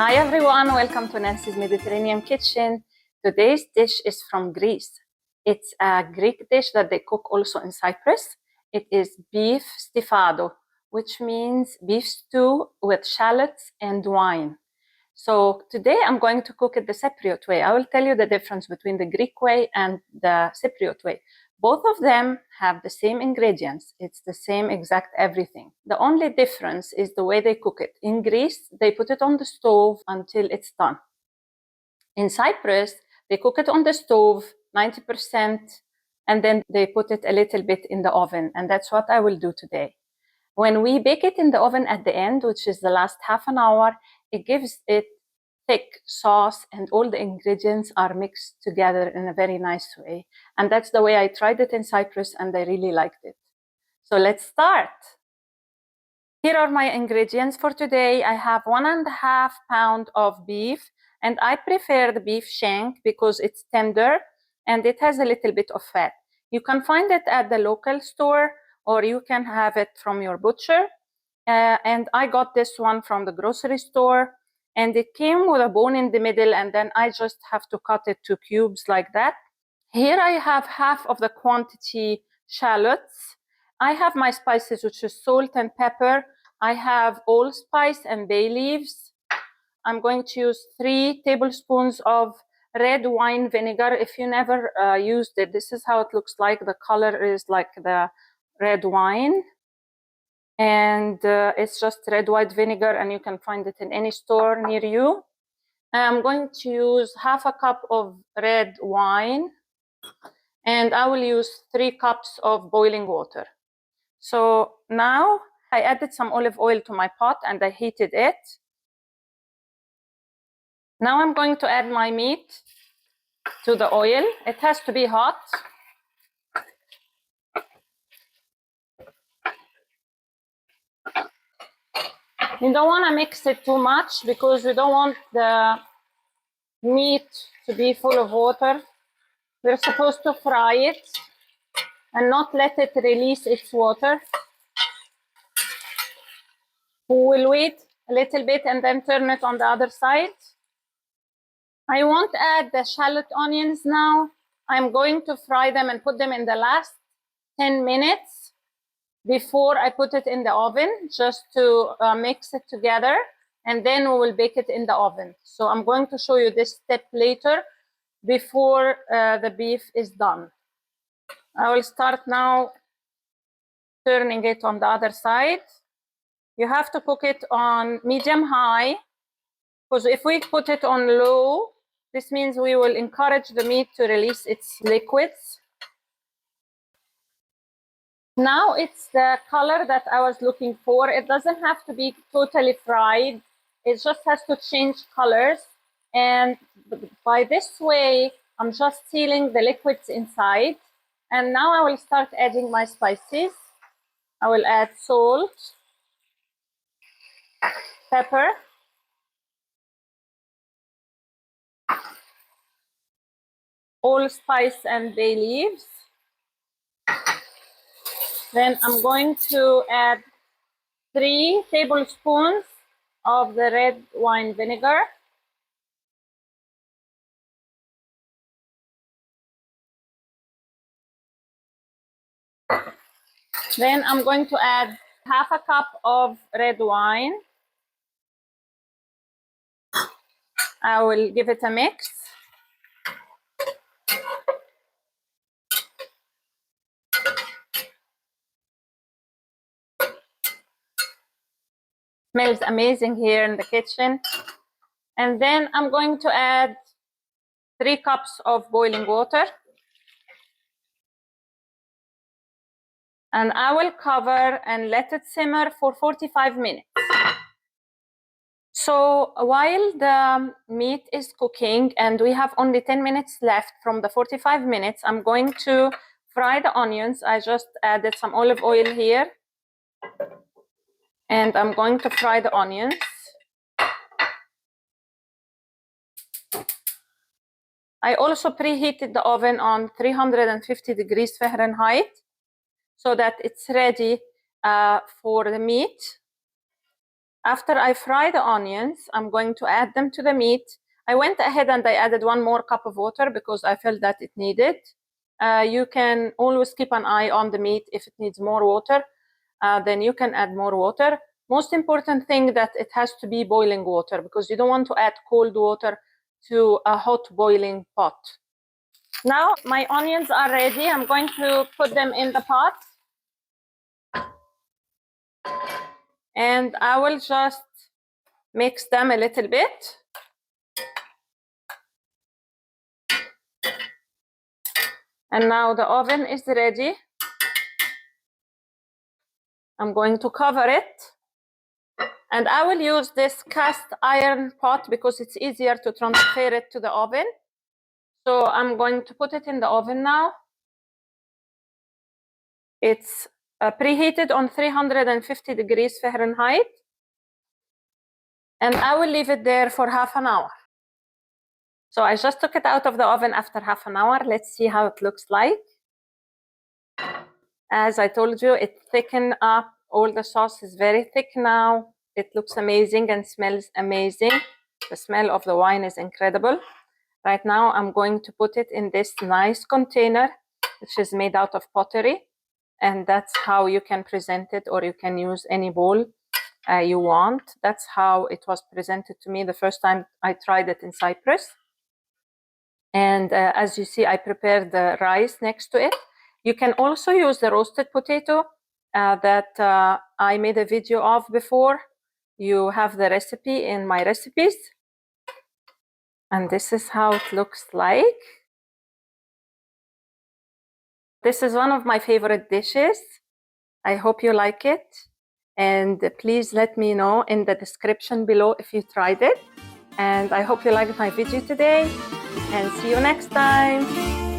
Hi everyone, welcome to Nancy's Mediterranean Kitchen. Today's dish is from Greece. It's a Greek dish that they cook also in Cyprus. It is beef stifado, which means beef stew with shallots and wine. So today I'm going to cook it the Cypriot way. I will tell you the difference between the Greek way and the Cypriot way. Both of them have the same ingredients. It's the same exact everything. The only difference is the way they cook it. In Greece, they put it on the stove until it's done. In Cyprus, they cook it on the stove 90%, and then they put it a little bit in the oven. And that's what I will do today. When we bake it in the oven at the end, which is the last half an hour, it gives it thick sauce and all the ingredients are mixed together in a very nice way. And that's the way I tried it in Cyprus and I really liked it. So let's start. Here are my ingredients for today. I have 1.5 pounds of beef, and I prefer the beef shank because it's tender and it has a little bit of fat. You can find it at the local store or you can have it from your butcher. And I got this one from the grocery store, and it came with a bone in the middle, and then I just have to cut it to cubes like that. Here I have half of the quantity shallots. I have my spices, which is salt and pepper. I have allspice and bay leaves. I'm going to use 3 tablespoons of red wine vinegar. If you never used it, this is how it looks like. The color is like the red wine. And it's just red white vinegar, and you can find it in any store near you. I'm going to use half a cup of red wine, and I will use 3 cups of boiling water. So now I added some olive oil to my pot and I heated it. Now I'm going to add my meat to the oil. It has to be hot. You don't want to mix it too much because you don't want the meat to be full of water. We're supposed to fry it and not let it release its water. We'll wait a little bit and then turn it on the other side. I won't add the shallot onions now. I'm going to fry them and put them in the last 10 minutes before I put it in the oven, just to mix it together, and then we will bake it in the oven. So I'm going to show you this step later before the beef is done. I will start now turning it on the other side. You have to cook it on medium-high, because if we put it on low, this means we will encourage the meat to release its liquids. Now it's the color that I was looking for. It doesn't have to be totally fried. It just has to change colors. And by this way, I'm just sealing the liquids inside. And now I will start adding my spices. I will add salt, pepper, allspice and bay leaves. Then I'm going to add 3 tablespoons of the red wine vinegar. Then I'm going to add half a cup of red wine. I will give it a mix. Smells amazing here in the kitchen. And then I'm going to add 3 cups of boiling water. And I will cover and let it simmer for 45 minutes. So while the meat is cooking and we have only 10 minutes left from the 45 minutes, I'm going to fry the onions. I just added some olive oil here. And I'm going to fry the onions. I also preheated the oven on 350 degrees Fahrenheit so that it's ready for the meat. After I fry the onions, I'm going to add them to the meat. I went ahead and I added 1 more cup of water because I felt that it needed. You can always keep an eye on the meat. If it needs more water, then you can add more water. Most important thing that it has to be boiling water, because you don't want to add cold water to a hot boiling pot. Now my onions are ready. I'm going to put them in the pot. And I will just mix them a little bit. And now the oven is ready. I'm going to cover it. And I will use this cast iron pot because it's easier to transfer it to the oven. So I'm going to put it in the oven now. It's preheated on 350 degrees Fahrenheit. And I will leave it there for half an hour. So I just took it out of the oven after half an hour. Let's see how it looks like. As I told you, it thickened up. All the sauce is very thick now. It looks amazing and smells amazing. The smell of the wine is incredible. Right now, I'm going to put it in this nice container, which is made out of pottery. And that's how you can present it, or you can use any bowl you want. That's how it was presented to me the first time I tried it in Cyprus. And as you see, I prepared the rice next to it. You can also use the roasted potato that I made a video of before. You have the recipe in my recipes. And this is how it looks like. This is one of my favorite dishes. I hope you like it. And please let me know in the description below if you tried it. And I hope you liked my video today. And see you next time.